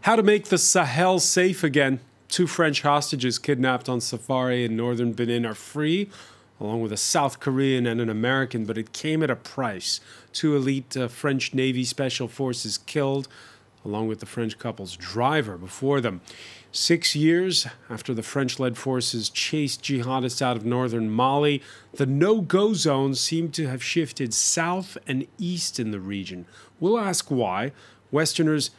How to make the Sahel safe again. 2 French hostages kidnapped on safari in northern Benin are free, along with a South Korean and an American, but it came at a price. 2 elite French Navy special forces killed, along with the French couple's driver before them. 6 years after the French-led forces chased jihadists out of northern Mali, the no-go zones seem to have shifted south and east in the region. We'll ask why. Westerners,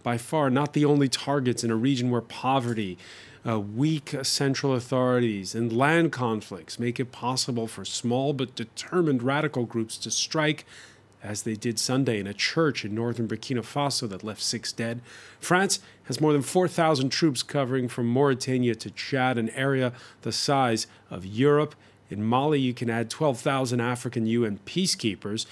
by far not the only targets in a region where poverty, weak central authorities, and land conflicts make it possible for small but determined radical groups to strike, as they did Sunday in a church in northern Burkina Faso that left 6 dead. France has more than 4,000 troops covering from Mauritania to Chad, an area the size of Europe. In Mali, you can add 12,000 African UN peacekeepers.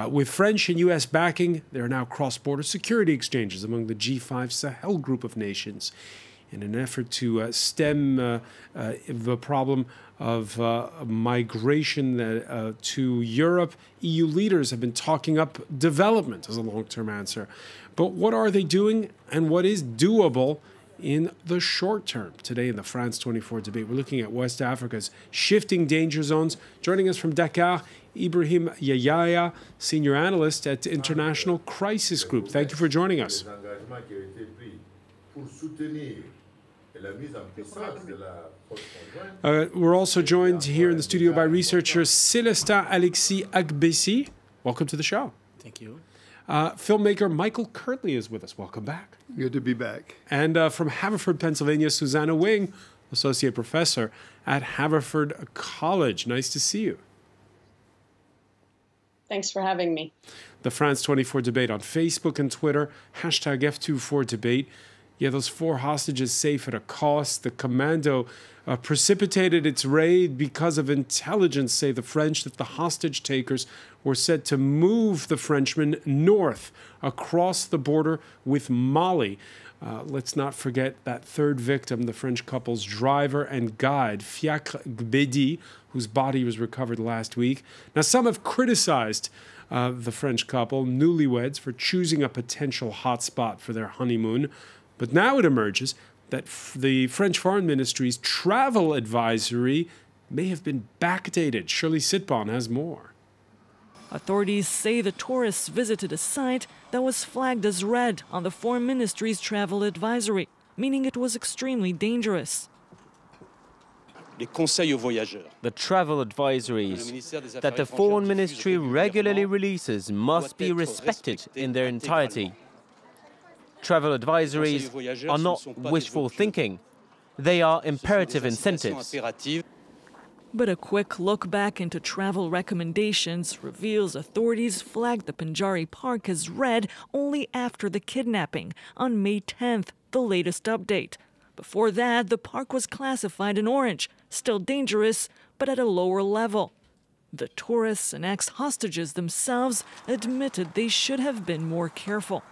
With French and U.S. backing, there are now cross-border security exchanges among the G5 Sahel group of nations. In an effort to stem the problem of migration to Europe, EU leaders have been talking up development as a long-term answer. But what are they doing, and what is doable in the short term? Today in the France 24 debate, we're looking at West Africa's shifting danger zones. Joining us from Dakar, Ibrahim Yahya, senior analyst at International Crisis Group. Thank you for joining us. We're also joined here in the studio by researcher Célestin Alexis Agbessi. Welcome to the show. Thank you. Filmmaker Michael Kirtley is with us. Welcome back. Good to be back. And from Haverford, Pennsylvania, Susanna Wing, associate professor at Haverford College. Nice to see you. Thanks for having me. The France 24 debate on Facebook and Twitter, hashtag F24debate. Yeah, those 4 hostages safe at a cost. The commando precipitated its raid because of intelligence, say the French, that the hostage takers were said to move the Frenchmen north across the border with Mali. Let's not forget that 3rd victim, the French couple's driver and guide, Fiacre Gbedi, whose body was recovered last week. Now, some have criticized the French couple, newlyweds, for choosing a potential hotspot for their honeymoon. But now it emerges that the French Foreign Ministry's travel advisory may have been backdated. Shirley Sitbon has more. Authorities say the tourists visited a site that was flagged as red on the Foreign Ministry's travel advisory, meaning it was extremely dangerous. The travel advisories that the Foreign Ministry regularly releases must be respected in their entirety. Travel advisories are not wishful thinking. They are imperative incentives. But a quick look back into travel recommendations reveals authorities flagged the Pendjari Park as red only after the kidnapping on May 10th, the latest update. Before that, the park was classified in orange, still dangerous, but at a lower level. The tourists and ex-hostages themselves admitted they should have been more careful.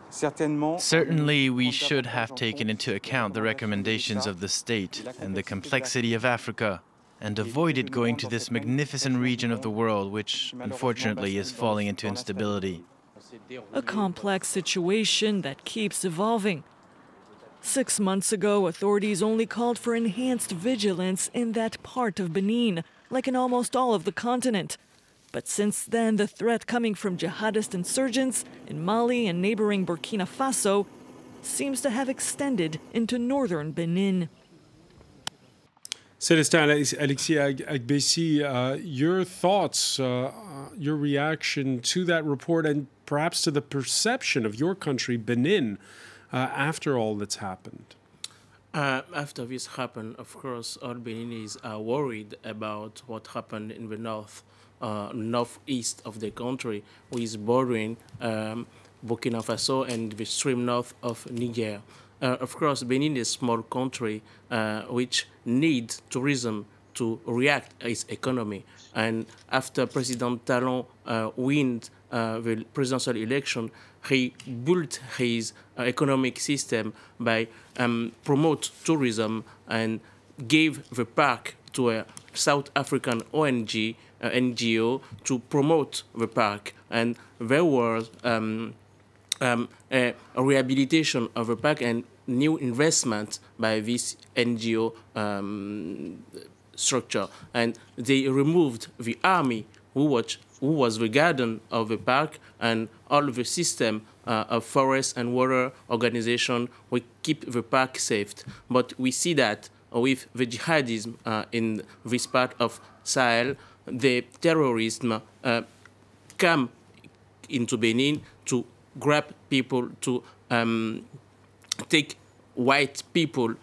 Certainly, we should have taken into account the recommendations of the state and the complexity of Africa, and avoided going to this magnificent region of the world, which, unfortunately, is falling into instability. A complex situation that keeps evolving. 6 months ago, authorities only called for enhanced vigilance in that part of Benin, like in almost all of the continent. But since then, the threat coming from jihadist insurgents in Mali and neighboring Burkina Faso seems to have extended into northern Benin. Célestin Alexis Agbessi, your thoughts, your reaction to that report and perhaps to the perception of your country, Benin, after all that's happened? After this happened, of course, all Beninese are worried about what happened in the northeast of the country, which is bordering Burkina Faso and the extreme north of Niger. Of course, Benin is a small country which needs tourism to react its economy. And after President Talon won the presidential election, he built his economic system by promote tourism and gave the park to a South African NGO to promote the park. And there was a rehabilitation of the park and new investment by this NGO structure. And they removed the army who was the guardian of the park and all the system of forest and water organization will keep the park safe. But we see that with the jihadism in this part of Sahel, the terrorism come into Benin to grab people, to take white people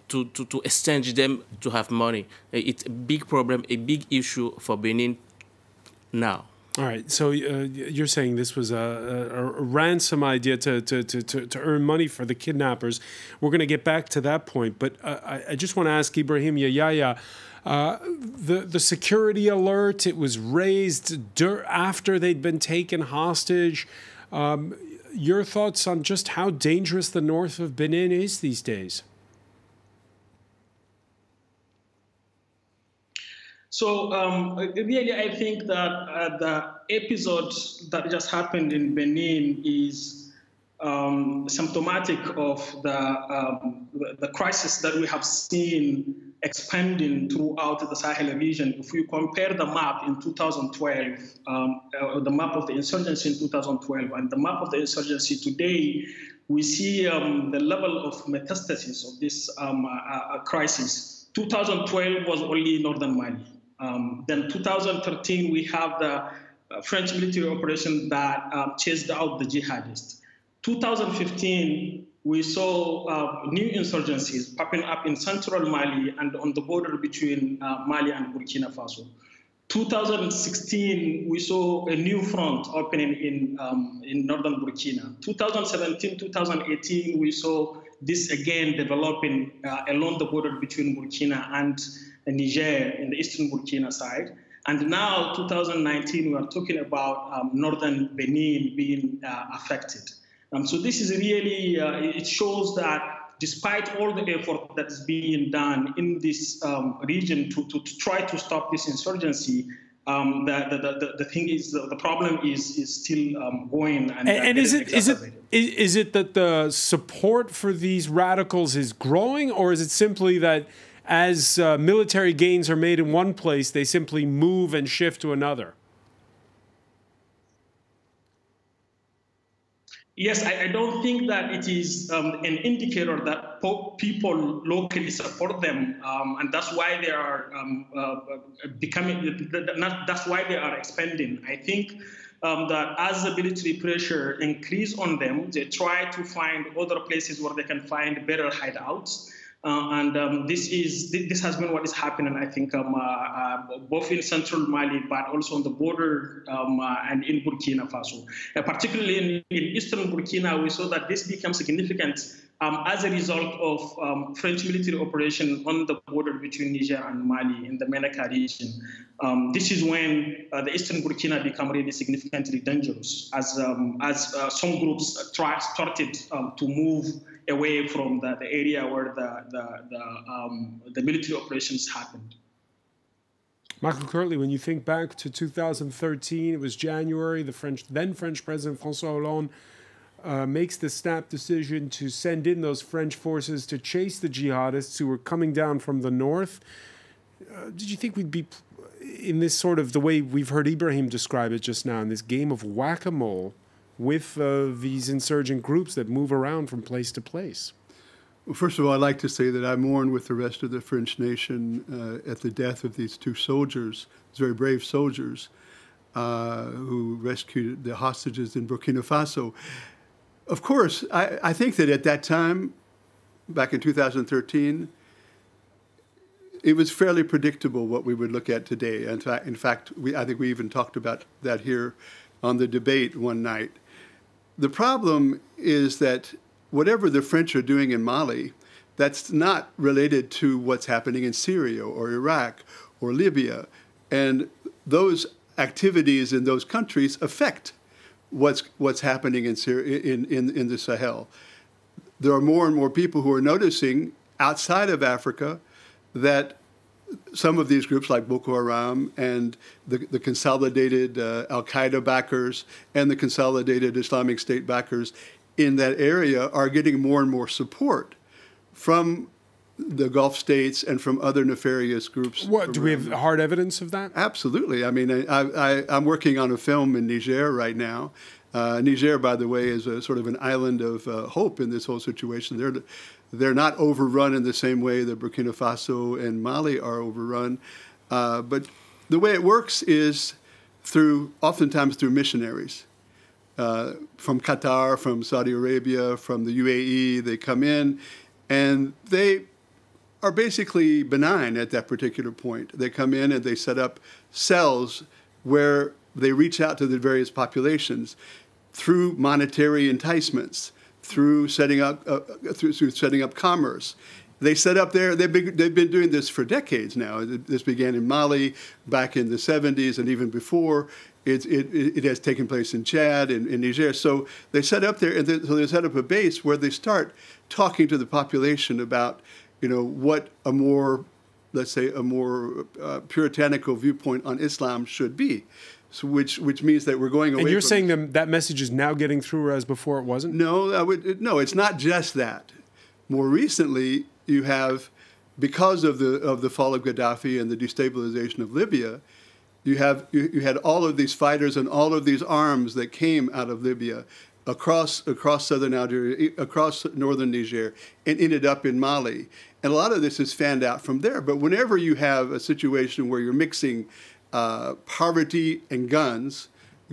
to exchange them to have money. It's a big problem, a big issue for Benin now. All right, so you're saying this was a ransom idea to earn money for the kidnappers. We're going to get back to that point, but I just want to ask Ibrahim Yahya, the security alert, it was raised after they'd been taken hostage. Your thoughts on just how dangerous the north of Benin is these days? So really, I think that the episode that just happened in Benin is symptomatic of the crisis that we have seen expanding throughout the Sahel region. If you compare the map in 2012, the map of the insurgency in 2012 and the map of the insurgency today, we see the level of metastasis of this crisis. 2012 was only northern Mali. Then 2013, we have the French military operation that chased out the jihadists. 2015, we saw new insurgencies popping up in central Mali and on the border between Mali and Burkina Faso. 2016, we saw a new front opening in northern Burkina. 2017, 2018, we saw this again developing along the border between Burkina and Niger in the eastern Burkina side. And now, 2019, we are talking about northern Benin being affected. So this is really, it shows that despite all the effort that is being done in this region to try to stop this insurgency, the thing is, the problem is still going. And is it that the support for these radicals is growing, or is it simply that as military gains are made in one place, they simply move and shift to another? Yes, I don't think that it is an indicator that people locally support them, and that's why they are that's why they are expanding. I think that as the military pressure increase on them, they try to find other places where they can find better hideouts. This has been what is happening, I think, both in central Mali, but also on the border and in Burkina Faso. Particularly in eastern Burkina, we saw that this became significant as a result of French military operation on the border between Niger and Mali in the Menaka region. This is when the eastern Burkina became really significantly dangerous, as some groups started to move away from the area where the military operations happened. Michael Kirtley, when you think back to 2013, it was January, the then French President François Hollande makes the snap decision to send in those French forces to chase the jihadists who were coming down from the north. Did you think we'd be in this sort of, the way we've heard Ibrahim describe it just now, in this game of whack-a-mole with these insurgent groups that move around from place to place? Well, first of all, I'd like to say that I mourn with the rest of the French nation at the death of these two soldiers, these very brave soldiers who rescued the hostages in Burkina Faso. Of course, I think that at that time, back in 2013, it was fairly predictable what we would look at today. In fact, I think we even talked about that here on the debate one night. The problem is that whatever the French are doing in Mali, that's not related to what's happening in Syria or Iraq or Libya. And those activities in those countries affect what's happening in the Sahel. There are more and more people who are noticing outside of Africa that some of these groups like Boko Haram and the consolidated Al-Qaeda backers and the consolidated Islamic State backers in that area are getting more and more support from the Gulf states and from other nefarious groups. What, do we have hard evidence of that? Absolutely. I mean, I'm working on a film in Niger right now. Niger, by the way, is a sort of an island of hope in this whole situation. They're not overrun in the same way that Burkina Faso and Mali are overrun. But the way it works is oftentimes through missionaries. From Qatar, from Saudi Arabia, from the UAE, they come in, and they are basically benign at that particular point. They come in and they set up cells where they reach out to the various populations through monetary enticements, through setting up commerce. They set up there. They've been doing this for decades now. This began in Mali back in the 70s, and even before. It has taken place in Chad and in Niger. So they set up there, and so they set up a base where they start talking to the population about, what a more, let's say, a more puritanical viewpoint on Islam should be. So which means that we're going away. And you're saying that message is now getting through, whereas before it wasn't? No, no, it's not just that. More recently, you have, because of the fall of Gaddafi and the destabilization of Libya, you had all of these fighters and all of these arms that came out of Libya across southern Algeria, across northern Niger, and ended up in Mali. And a lot of this is fanned out from there. But whenever you have a situation where you're mixing poverty and guns,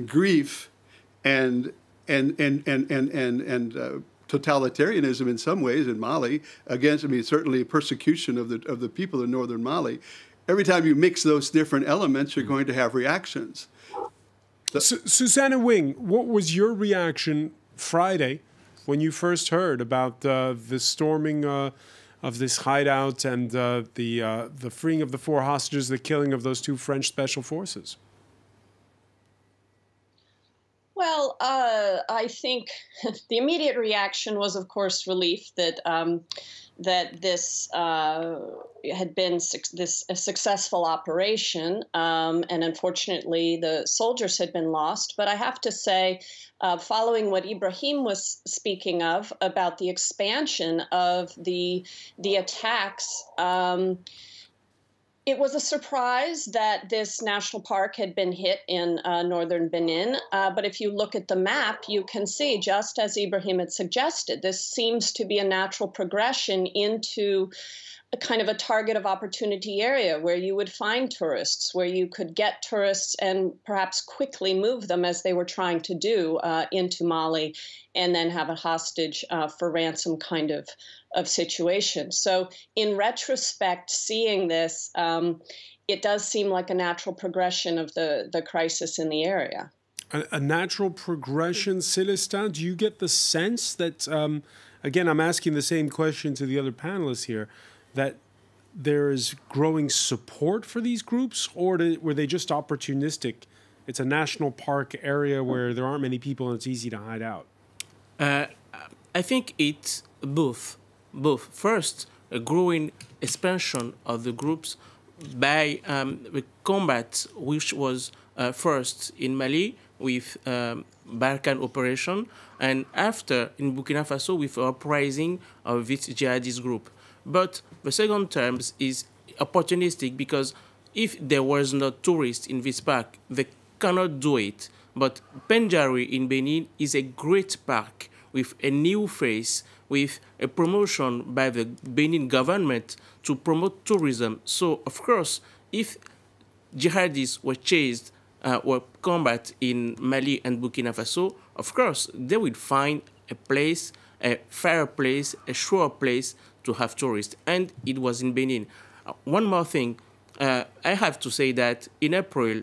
grief and totalitarianism in some ways in Mali, certainly persecution of the people in northern Mali. Every time you mix those different elements, you're going to have reactions. Susanna Wing, what was your reaction Friday when you first heard about the storming of this hideout and the freeing of the 4 hostages, the killing of those 2 French special forces? Well, I think the immediate reaction was, of course, relief that this had been a successful operation, and unfortunately the soldiers had been lost. But I have to say, following what Ibrahim was speaking of about the expansion of the attacks, it was a surprise that this national park had been hit in northern Benin. But if you look at the map, you can see, just as Ibrahim had suggested, this seems to be a natural progression into a kind of a target of opportunity area where you would find tourists, where you could get tourists and perhaps quickly move them, as they were trying to do, into Mali, and then have a hostage for ransom kind of situation. So in retrospect, seeing this, it does seem like a natural progression of the crisis in the area. A natural progression, Celestin? Do you get the sense that, again, I'm asking the same question to the other panelists here, that there is growing support for these groups, or were they just opportunistic? It's a national park area where there aren't many people and it's easy to hide out. I think it's both. First, a growing expansion of the groups by the combat, which was first in Mali with Barkhane operation, and after in Burkina Faso with uprising of this jihadist group. But the second term is opportunistic, because if there was no tourists in this park, they cannot do it. But Pendjari in Benin is a great park with a new face, with a promotion by the Benin government to promote tourism. So, of course, if jihadists were chased or combat in Mali and Burkina Faso, of course, they would find a place, a fair place, a sure place to have tourists. And it was in Benin. One more thing, I have to say that in April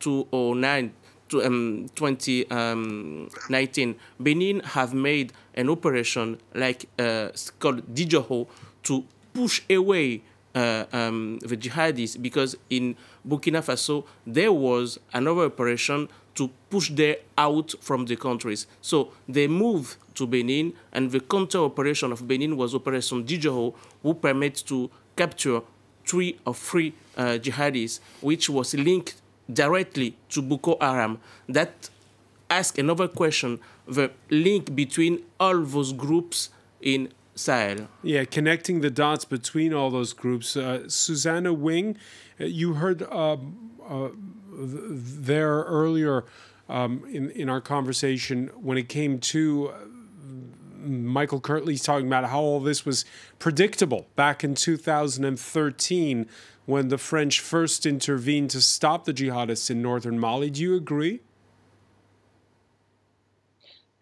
2019, Benin have made an operation called Dijoho to push away the jihadists, because in Burkina Faso there was another operation to push them out from the countries. So they moved to Benin, and the counter operation of Benin was Operation Dijoho, who permits to capture 3 or 4 jihadists, which was linked directly to Boko Haram. That asks another question, the link between all those groups in Sahel. Yeah, connecting the dots between all those groups. Susanna Wing, you heard there earlier in our conversation when it came to Michael Kirtley's talking about how all this was predictable back in 2013 when the French first intervened to stop the jihadists in northern Mali. Do you agree?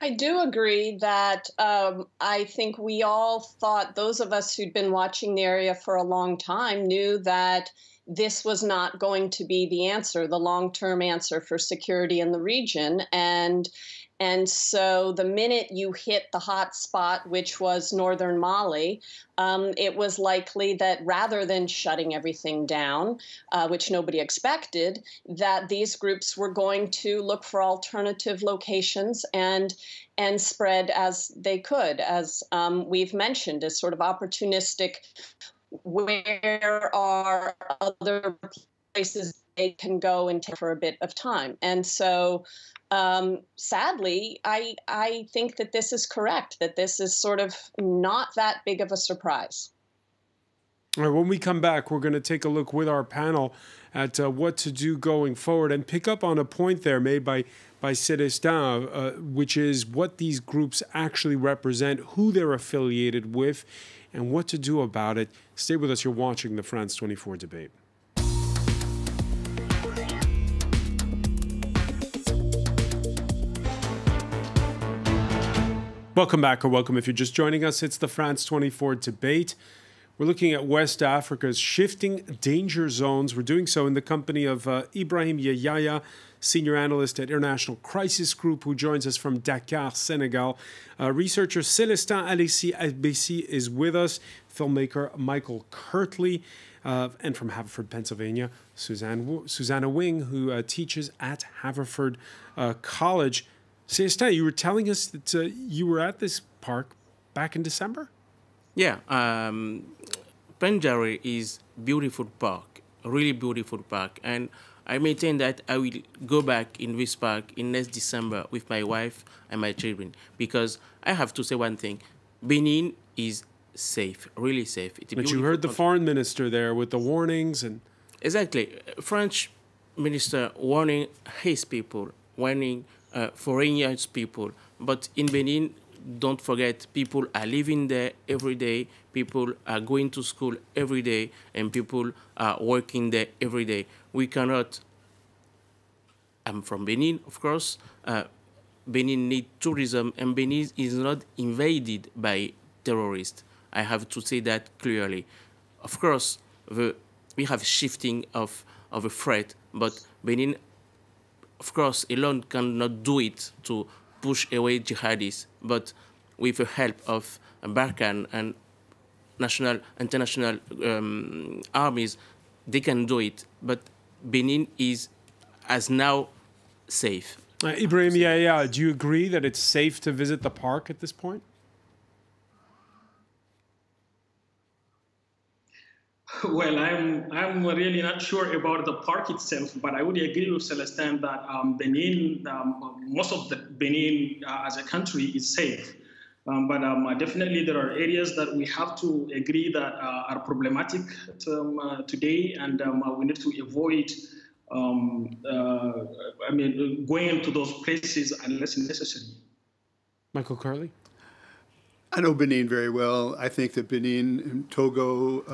I do agree that I think we all thought, those of us who'd been watching the area for a long time knew that this was not going to be the answer, the long-term answer for security in the region. And so the minute you hit the hot spot, which was northern Mali, it was likely that rather than shutting everything down, which nobody expected, that these groups were going to look for alternative locations and spread as they could, as we've mentioned, as sort of opportunistic. Where are other places they can go and take for a bit of time? And so sadly, I think that this is correct, that this is sort of not that big of a surprise. All right, when we come back, we're going to take a look with our panel at what to do going forward and pick up on a point there made by Célestin, which is what these groups actually represent, who they're affiliated with, and what to do about it. Stay with us. You're watching the France 24 debate. Welcome back, or welcome if you're just joining us. It's the France 24 debate. We're looking at West Africa's shifting danger zones. We're doing so in the company of Ibrahim Yahya, senior analyst at International Crisis Group, who joins us from Dakar, Senegal. Researcher Célestin Alessi is with us. Filmmaker Michael Kirtley, and from Haverford, Pennsylvania, Susanna Wing, who teaches at Haverford College. Célestin, you were telling us that you were at this park back in December? Yeah, Pendjari is beautiful park, a really beautiful park, and I maintain that I will go back in this park in next December with my wife and my children, because I have to say one thing: Benin is safe, really safe. But you heard the foreign minister there with the warnings and exactly, French minister warning his people, warning foreigners people, but in Benin, don't forget, people are living there every day, people are going to school every day, and people are working there every day. We cannot, I'm from Benin, of course, Benin needs tourism, and Benin is not invaded by terrorists. I have to say that clearly. Of course, we have shifting of a threat, but Benin, of course, alone cannot do it to push away jihadists, but with the help of Barkhane and international armies, they can do it. But Benin is, as now, safe. Ibrahim Yahya, do you agree that it's safe to visit the park at this point? Well, I'm really not sure about the park itself, but I would agree with Célestin that Benin, most of the Benin as a country is safe. But definitely there are areas that we have to agree that are problematic today, and we need to avoid going into those places unless necessary. Michael Kirtley? I know Benin very well. I think that Benin and Togo,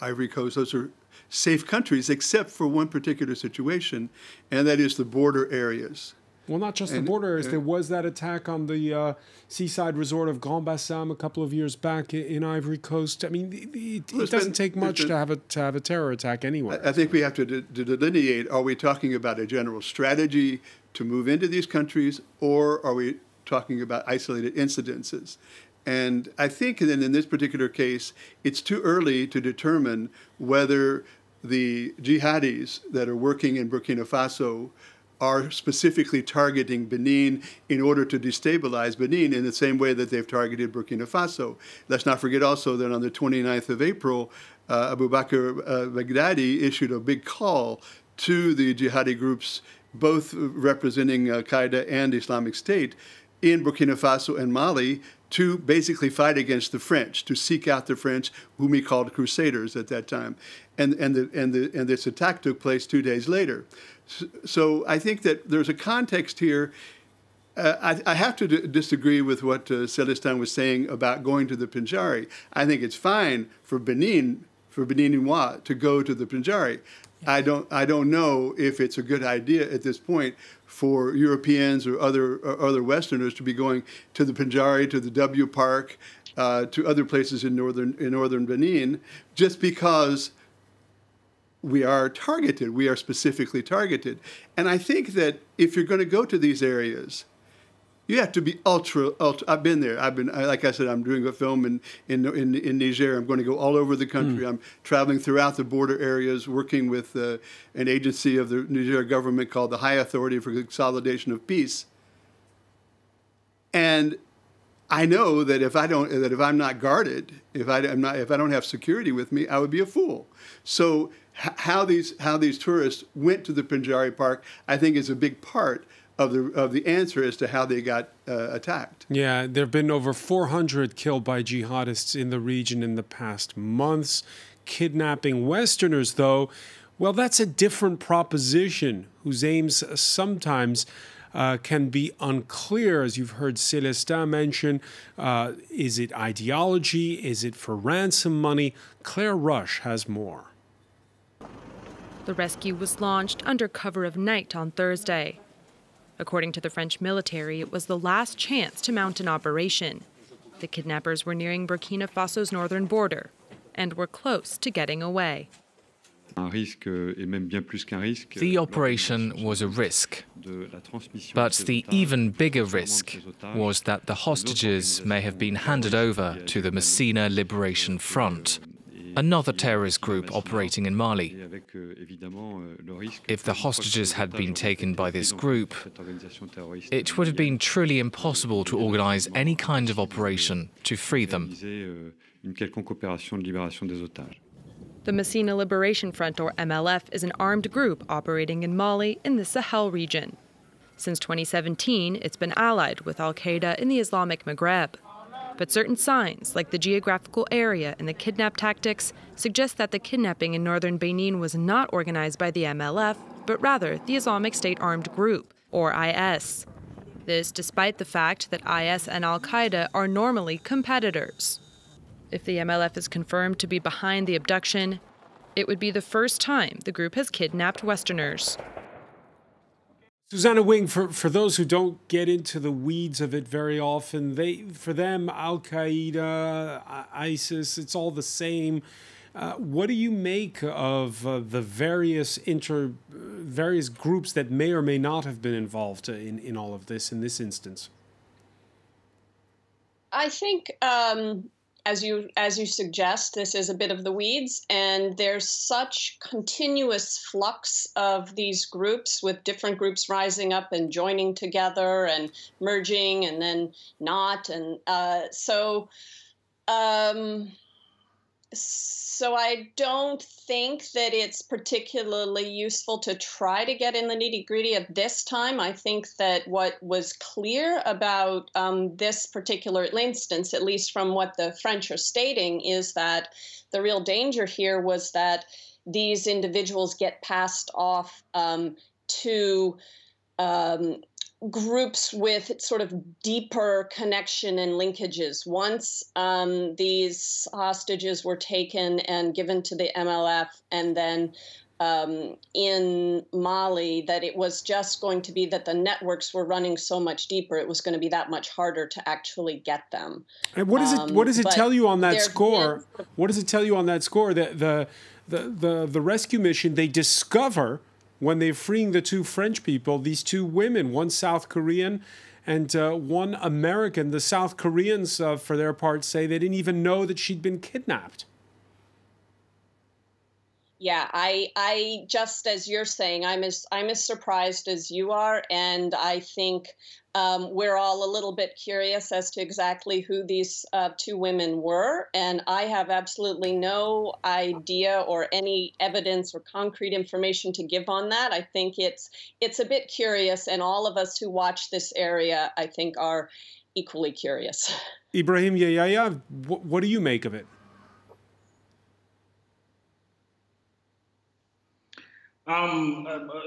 Ivory Coast, those are safe countries, except for one particular situation, and that is the border areas. Well, not just the border areas. There was that attack on the seaside resort of Grand Bassam a couple of years back in Ivory Coast. I mean, it doesn't take much to have a terror attack anywhere. I think we have to delineate, are we talking about a general strategy to move into these countries, or are we talking about isolated incidences? And I think that in this particular case, it's too early to determine whether the jihadis that are working in Burkina Faso are specifically targeting Benin in order to destabilize Benin in the same way that they've targeted Burkina Faso. Let's not forget also that on the 29th of April, Abu Bakr Baghdadi issued a big call to the jihadi groups, both representing Al-Qaeda and Islamic State, in Burkina Faso and Mali, to basically fight against the French, to seek out the French, whom he called crusaders at that time. And this attack took place 2 days later. So I think that there's a context here. I have to disagree with what Celestin was saying about going to the Pendjari. I think it's fine for Benin-Noir to go to the Pendjari. I don't know if it's a good idea at this point for Europeans or other Westerners to be going to the Pendjari, to the W Park, to other places in northern Benin, just because we are targeted. We are specifically targeted. And I think that if you're going to go to these areas, you have to be ultra. I've been there. Like I said, I'm doing a film in Niger. I'm going to go all over the country. I'm traveling throughout the border areas, working with an agency of the Niger government called the High Authority for Consolidation of Peace. And I know that if I'm not guarded, if I don't have security with me, I would be a fool. So how these tourists went to the Pendjari Park, I think, is a big part of the answer as to how they got attacked. Yeah, there have been over 400 killed by jihadists in the region in the past months. Kidnapping Westerners, though, well, that's a different proposition whose aims sometimes can be unclear, as you've heard Celestin mention. Is it ideology? Is it for ransom money? Claire Rush has more. The rescue was launched under cover of night on Thursday. According to the French military, it was the last chance to mount an operation. The kidnappers were nearing Burkina Faso's northern border and were close to getting away. The operation was a risk, but the even bigger risk was that the hostages may have been handed over to the Messina Liberation Front, another terrorist group operating in Mali. If the hostages had been taken by this group, it would have been truly impossible to organize any kind of operation to free them. The Messina Liberation Front, or MLF, is an armed group operating in Mali in the Sahel region. Since 2017, it's been allied with Al-Qaeda in the Islamic Maghreb. But certain signs, like the geographical area and the kidnap tactics, suggest that the kidnapping in northern Benin was not organized by the MLF, but rather the Islamic State Armed Group, or IS. This despite the fact that IS and Al-Qaeda are normally competitors. If the MLF is confirmed to be behind the abduction, it would be the first time the group has kidnapped Westerners. Susanna Wing, for those who don't get into the weeds of it very often, for them, Al-Qaeda, ISIS, it's all the same. What do you make of the various groups that may or may not have been involved in all of this in this instance? I think, as you suggest, this is a bit of the weeds, and there's such continuous flux of these groups, with different groups rising up and joining together and merging and then not, and so I don't think that it's particularly useful to try to get in the nitty-gritty at this time. I think that what was clear about this particular instance, at least from what the French are stating, is that the real danger here was that these individuals get passed off to groups with sort of deeper connection and linkages. Once these hostages were taken and given to the MLF, and then in Mali, that it was just going to be that the networks were running so much deeper, it was going to be that much harder to actually get them. And what does it tell you on that score? What does it tell you on that score? That the rescue mission, they discover, when they're freeing the two French people, these two women, one South Korean and one American. The South Koreans, for their part, say they didn't even know that she'd been kidnapped. Yeah, I just as you're saying, I'm as surprised as you are, and I think we're all a little bit curious as to exactly who these two women were, and I have absolutely no idea or any evidence or concrete information to give on that. I think it's a bit curious, and all of us who watch this area, I think, are equally curious. Ibrahim Yahya, what do you make of it?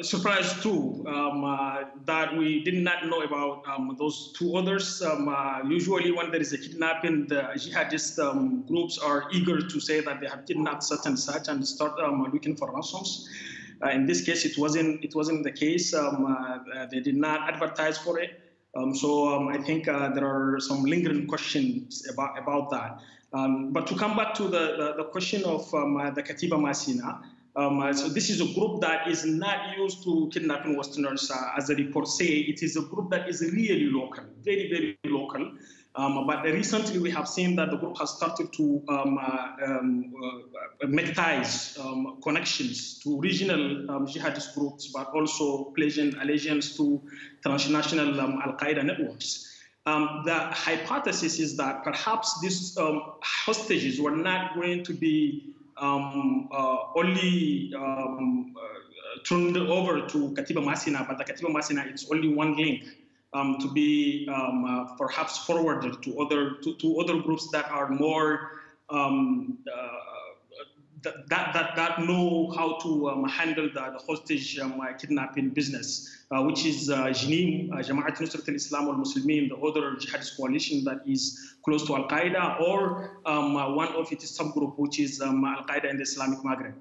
Surprised too that we did not know about those two others. Usually when there is a kidnapping, the jihadist groups are eager to say that they have kidnapped such and such and start looking for ransoms. In this case, it wasn't the case. They did not advertise for it. So I think there are some lingering questions about that. But to come back to the question of the Katiba Masina, so this is a group that is not used to kidnapping Westerners, as the reports say. It is a group that is really local, very, very local. But recently we have seen that the group has started to make ties, connections to regional jihadist groups, but also pledging allegiance to transnational Al-Qaeda networks. The hypothesis is that perhaps these hostages were not going to be only turned over to Katiba Masina, but the Katiba Masina is only one link to be perhaps forwarded to other groups that are more that know how to handle the hostage kidnapping business, which is JNIM, Jama'at Nusrat al-Islam wal-Muslimin, the other jihadist coalition that is close to Al-Qaeda, or one of its subgroup, which is Al-Qaeda in the Islamic Maghreb.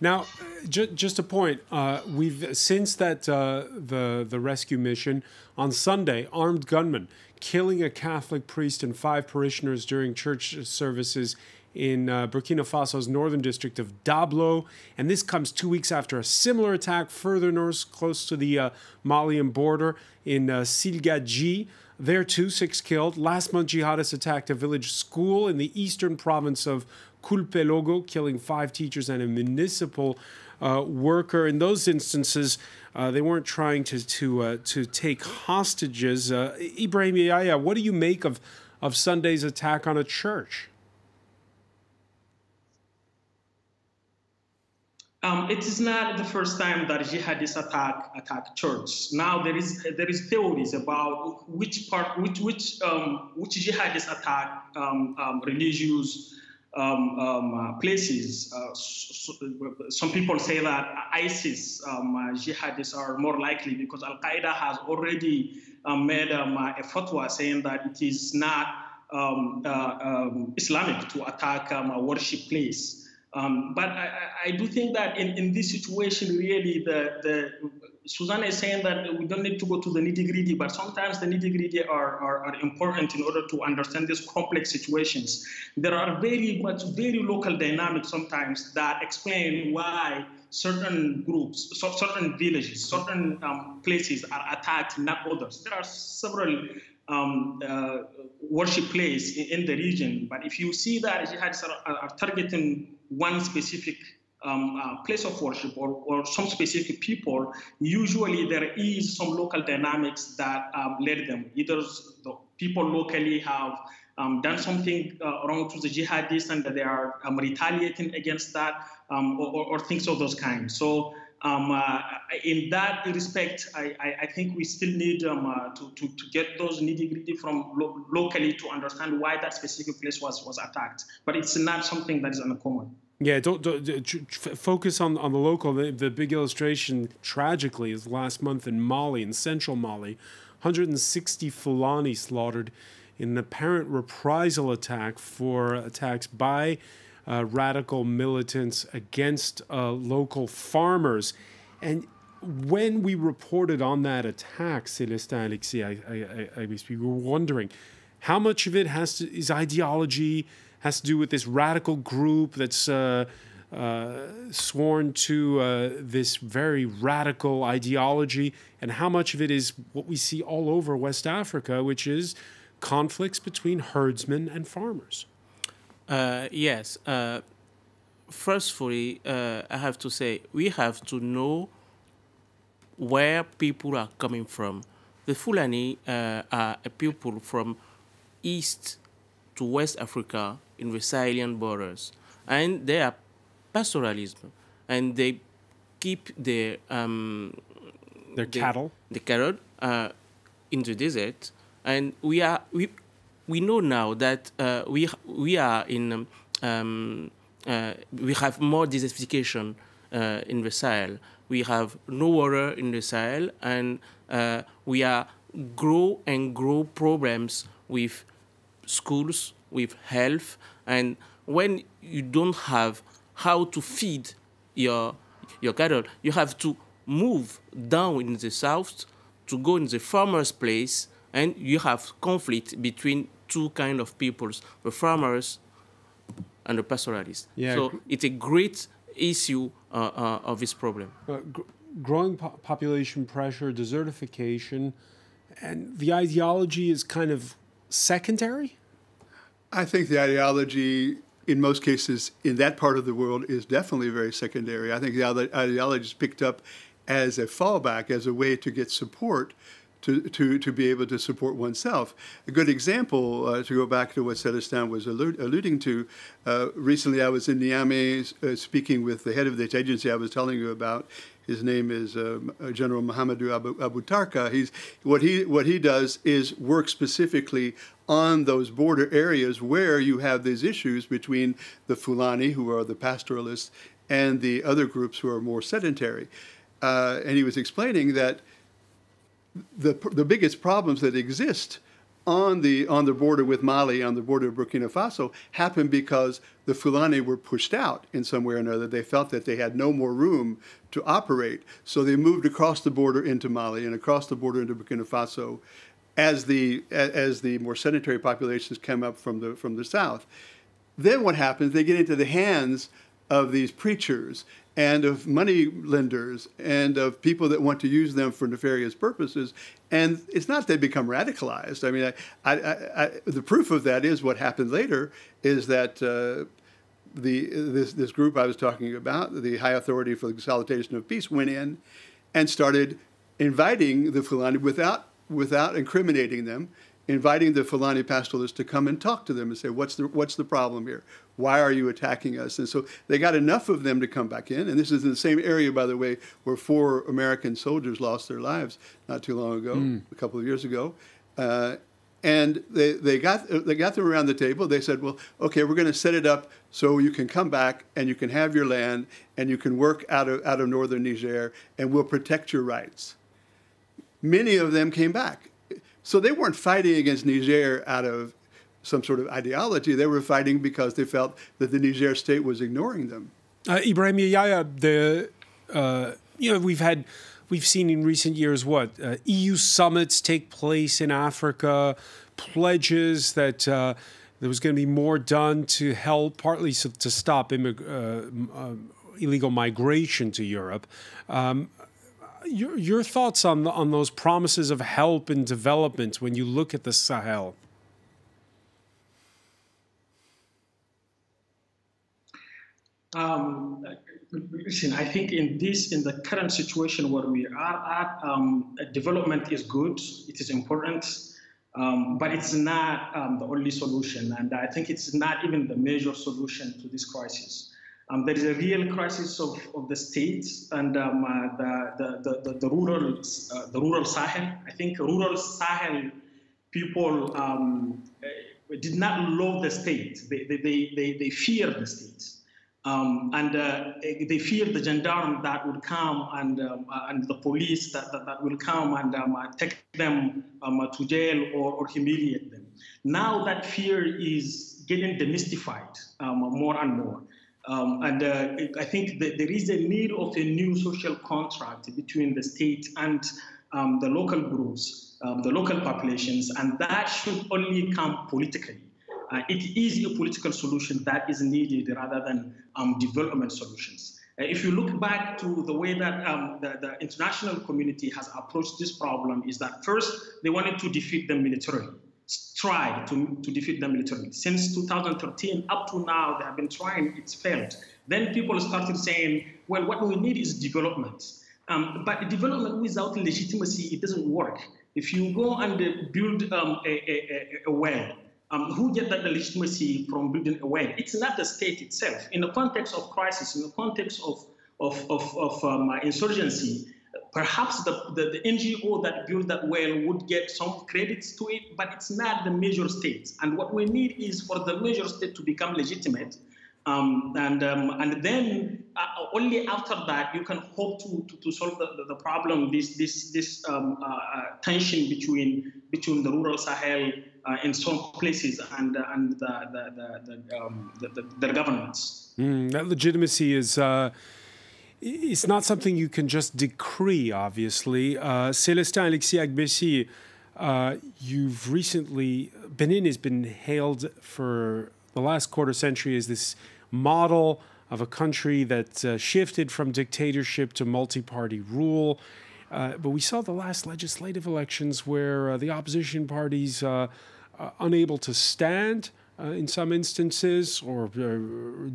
Now, just a point. We've since that the rescue mission on Sunday, armed gunmen killing a Catholic priest and 5 parishioners during church services in Burkina Faso's northern district of Dablo, and this comes 2 weeks after a similar attack further north, close to the Malian border in Silgadji. There too, 6 killed. Last month, jihadists attacked a village school in the eastern province of Kulpelogo, killing 5 teachers and a municipal worker. In those instances, they weren't trying to take hostages. Ibrahim Yahya, what do you make of Sunday's attack on a church? It is not the first time that jihadists attack churches. Now there is theories about which jihadists attack religious places. Some people say that ISIS jihadists are more likely because Al-Qaeda has already made a fatwa saying that it is not Islamic to attack a worship place. But I do think that in this situation, really, Susanna is saying that we don't need to go to the nitty-gritty, but sometimes the nitty-gritty are important in order to understand these complex situations. There are very local dynamics sometimes that explain why certain groups, certain villages, certain places are attacked, not others. There are several worship places in the region, but if you see that jihadists are targeting one specific place of worship or some specific people, usually there is some local dynamics that led them. Either the people locally have done something wrong to the jihadists and they are retaliating against that, or things of those kinds. So in that respect, I think we still need to get those nitty-gritty from locally to understand why that specific place was attacked. But it's not something that is uncommon. Yeah, don't focus on the local. The big illustration, tragically, is last month in Mali, in central Mali, 160 Fulani slaughtered in an apparent reprisal attack for attacks by radical militants against local farmers. And when we reported on that attack, Celestin, Alexis, we were wondering how much of it is ideology, has to do with this radical group that's sworn to this very radical ideology, and how much of it is what we see all over West Africa, which is conflicts between herdsmen and farmers. Yes. firstly, I have to say, we have to know where people are coming from. The Fulani are a people from East to West Africa in the Sahelian borders. And they are pastoralism. And they keep their cattle? The cattle in the desert. And we know now that we are in we have more desertification in the Sahel. We have no water in the Sahel, and we are grow problems with schools, with health, and when you don't have how to feed your cattle, you have to move down in the south to go in the farmer's place, and you have conflict between two kind of peoples, the farmers and the pastoralists. Yeah. So it's a great issue of this problem. Growing population pressure, desertification, and the ideology is kind of secondary? I think the ideology, in most cases, in that part of the world is definitely very secondary. I think the ideology is picked up as a fallback, as a way to get support to be able to support oneself. A good example, to go back to what Celestin was alluding to, recently I was in Niamey speaking with the head of this agency I was telling you about. His name is General Mohamedou Abu Tarka. What he does is work specifically on those border areas where you have these issues between the Fulani, who are the pastoralists, and the other groups who are more sedentary. And he was explaining that the biggest problems that exist on the border with Mali, on the border of Burkina Faso, happened because the Fulani were pushed out in some way or another. They felt that they had no more room to operate, so they moved across the border into Mali and across the border into Burkina Faso as the more sedentary populations came up from the south. Then what happens? They get into the hands of these preachers and of money lenders and of people that want to use them for nefarious purposes. And it's not they become radicalized. I mean, the proof of that is what happened later is that this group I was talking about, the High Authority for the Consolidation of Peace, went in and started inviting the Fulani without incriminating them, inviting the Fulani pastoralists to come and talk to them and say, what's the problem here? Why are you attacking us? And so they got enough of them to come back in. And this is in the same area, by the way, where 4 American soldiers lost their lives not too long ago, a couple of years ago. And they got them around the table. They said, well, okay, we're going to set it up so you can come back and you can have your land and you can work out of northern Niger and we'll protect your rights. Many of them came back. So they weren't fighting against Niger out of some sort of ideology. They were fighting because they felt that the Niger state was ignoring them. Ibrahim Yahya, we've seen in recent years EU summits take place in Africa, pledges that there was going to be more done to help, partly to stop illegal migration to Europe. Your thoughts on those promises of help and development when you look at the Sahel? Listen, I think in the current situation where we are at, development is good, it is important, but it's not the only solution, and I think it's not even the major solution to this crisis. There is a real crisis of the state and the rural Sahel. I think rural Sahel people did not love the state. They fear the state. And they fear the gendarme that would come and the police that will come and take them to jail or humiliate them. Now that fear is getting demystified more and more. And I think that there is a need of a new social contract between the state and the local groups, the local populations, and that should only come politically. It is a political solution that is needed rather than development solutions. If you look back to the way that the international community has approached this problem, is that first they wanted to defeat them militarily, tried to defeat them militarily. Since 2013 up to now, they have been trying, it's failed. Then people started saying, well, what we need is development. But development without legitimacy, it doesn't work. If you go and build a well, who get that legitimacy from building a well? It's not the state itself. In the context of crisis, in the context of insurgency, perhaps the NGO that built that well would get some credits to it, but it's not the major state. And what we need is for the major state to become legitimate. And then only after that you can hope to solve the problem. This tension between the rural Sahel in some places and the governments. That legitimacy is. It's not something you can just decree, obviously. Célestin Alexis Agbessi, you've recently, Benin has been hailed for the last quarter century as this model of a country that shifted from dictatorship to multi-party rule. But we saw the last legislative elections where the opposition parties unable to stand in some instances or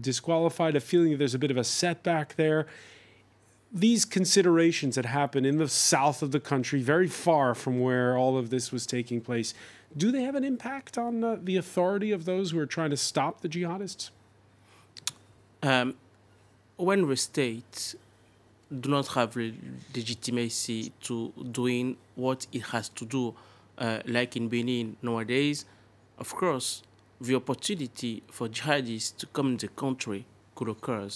disqualified, a feeling that there's a bit of a setback there. These considerations that happen in the south of the country, very far from where all of this was taking place, do they have an impact on the authority of those who are trying to stop the jihadists? When the state do not have legitimacy to doing what it has to do, like in Benin nowadays, of course, the opportunity for jihadists to come in the country could occur.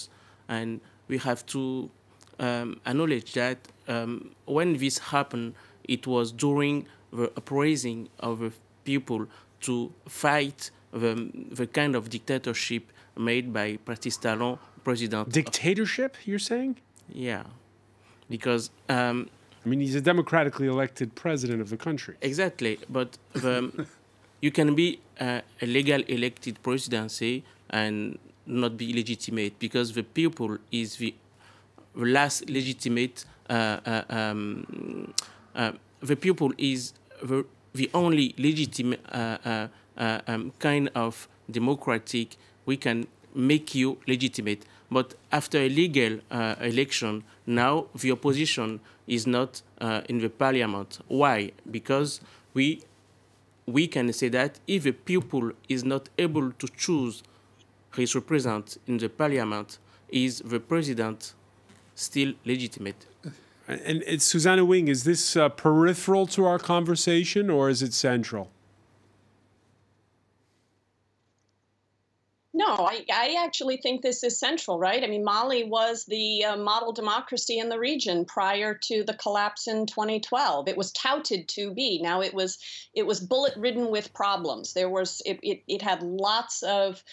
And we have to acknowledge that when this happened, it was during the uprising of the people to fight the kind of dictatorship made by Patrice Talon, president. Dictatorship, you're saying? Yeah, because... I mean, he's a democratically elected president of the country. Exactly, but you can be a legal elected presidency and not be legitimate because the people is the last legitimate. The people is the only legitimate kind of democratic. We can make you legitimate, but after a legal election, now the opposition is not in the parliament. Why? Because we can say that if the people is not able to choose his representative in the parliament, is the president still legitimate? And Susanna Wing, is this peripheral to our conversation or is it central? No, I actually think this is central, right? I mean, Mali was the model democracy in the region prior to the collapse in 2012. It was touted to be. Now it was bullet-ridden with problems. It had lots of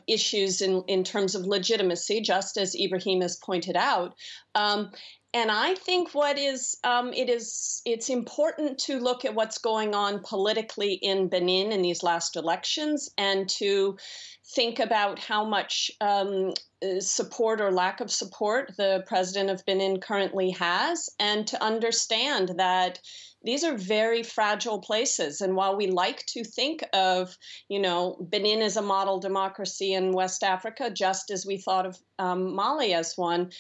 issues in terms of legitimacy, just as Ibrahim has pointed out. And I think it's important to look at what's going on politically in Benin in these last elections and to think about how much support or lack of support the president of Benin currently has, and to understand that these are very fragile places. And while we like to think of, Benin as a model democracy in West Africa, just as we thought of Mali as one,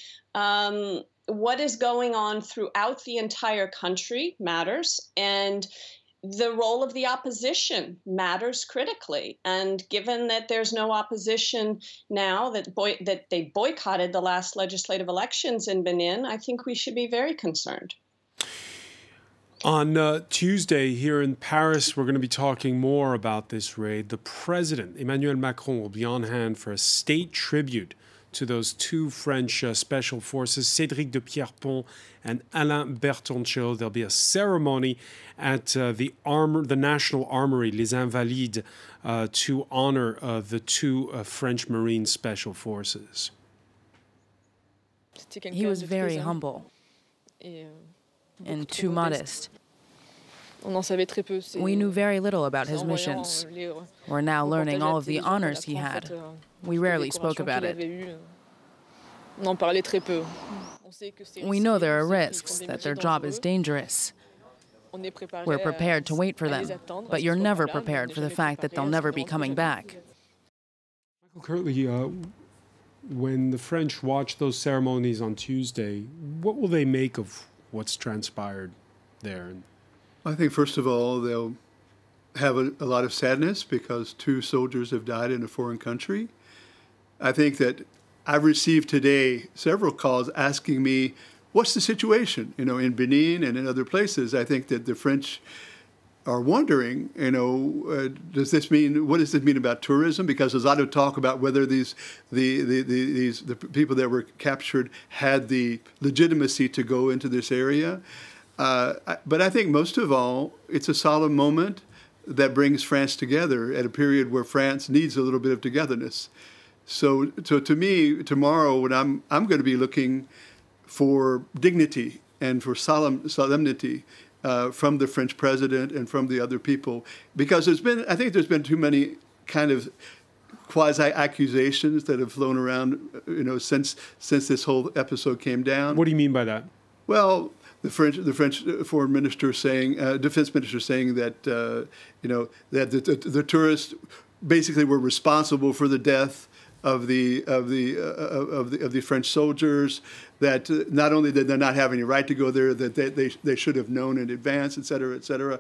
what is going on throughout the entire country matters, and the role of the opposition matters critically. And given that there's no opposition now, that they boycotted the last legislative elections in Benin, I think we should be very concerned. On Tuesday here in Paris, we're going to be talking more about this raid. The president, Emmanuel Macron, will be on hand for a state tribute to those two French special forces, Cédric de Pierrepont and Alain Bertoncello. There'll be a ceremony at the National Armory, Les Invalides, to honor the two French Marine special forces. He was very humble and too modest. We knew very little about his missions. We're now learning all of the honors he had. We rarely spoke about it. We know there are risks, that their job is dangerous. We're prepared to wait for them, but you're never prepared for the fact that they'll never be coming back. Michael Kirtley, When the French watch those ceremonies on Tuesday, what will they make of what's transpired there? I think, first of all, they'll have a lot of sadness because 2 soldiers have died in a foreign country. I think that I've received today several calls asking me, what's the situation, in Benin and in other places? I think that the French are wondering, what does this mean about tourism? Because there's a lot of talk about whether the people that were captured had the legitimacy to go into this area. But I think most of all, it's a solemn moment that brings France together at a period where France needs a little bit of togetherness. So to me, tomorrow, when I'm going to be looking for dignity and for solemnity from the French president and from the other people, because I think there's been too many kind of quasi-accusations that have flown around, since this whole episode came down. What do you mean by that? Well, the French foreign minister saying, defense minister saying that that the tourists basically were responsible for the death of the French soldiers. That not only did they not have any right to go there, that they should have known in advance, et cetera, et cetera.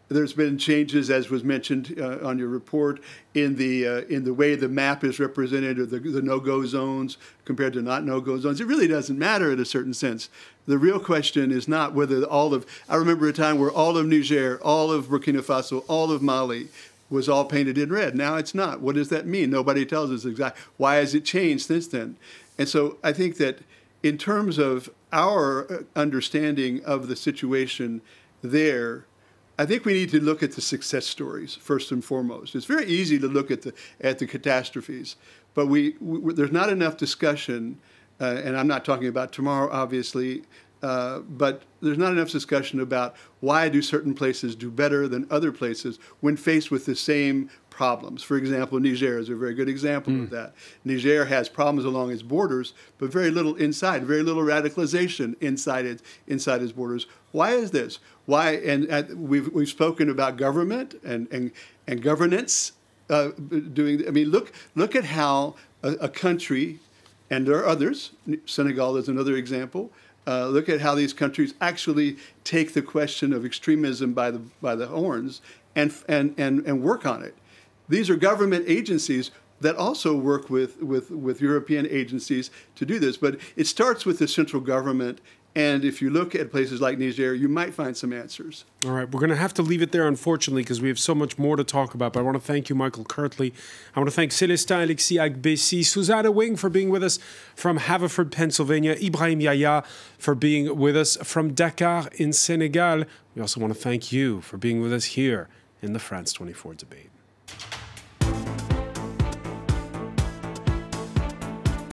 There's been changes, as was mentioned on your report, in the way the map is represented, or the no-go zones compared to not no-go zones. It really doesn't matter in a certain sense. The real question is not whether I remember a time where all of Niger, all of Burkina Faso, all of Mali was all painted in red. Now it's not. What does that mean? Nobody tells us exactly. Why has it changed since then? And so I think that in terms of our understanding of the situation there, I think we need to look at the success stories first and foremost. It's very easy to look at the catastrophes, but there's not enough discussion, and I'm not talking about tomorrow, obviously, but there's not enough discussion about why do certain places do better than other places when faced with the same problems. For example, Niger is a very good example of that. Niger has problems along its borders, but very little inside, very little radicalization inside its borders. Why is this? Why? And we've spoken about government and governance doing. I mean, look at how a country, and there are others. Senegal is another example. Look at how these countries actually take the question of extremism by the horns and work on it. These are government agencies that also work with European agencies to do this. But it starts with the central government. And if you look at places like Niger, you might find some answers. All right. We're going to have to leave it there, unfortunately, because we have so much more to talk about. But I want to thank you, Michael Kirtley. I want to thank Célestin Alexis Agbessi, Susanna Wing for being with us from Haverford, Pennsylvania, Ibrahim Yahya for being with us from Dakar in Senegal. We also want to thank you for being with us here in the France 24 debate.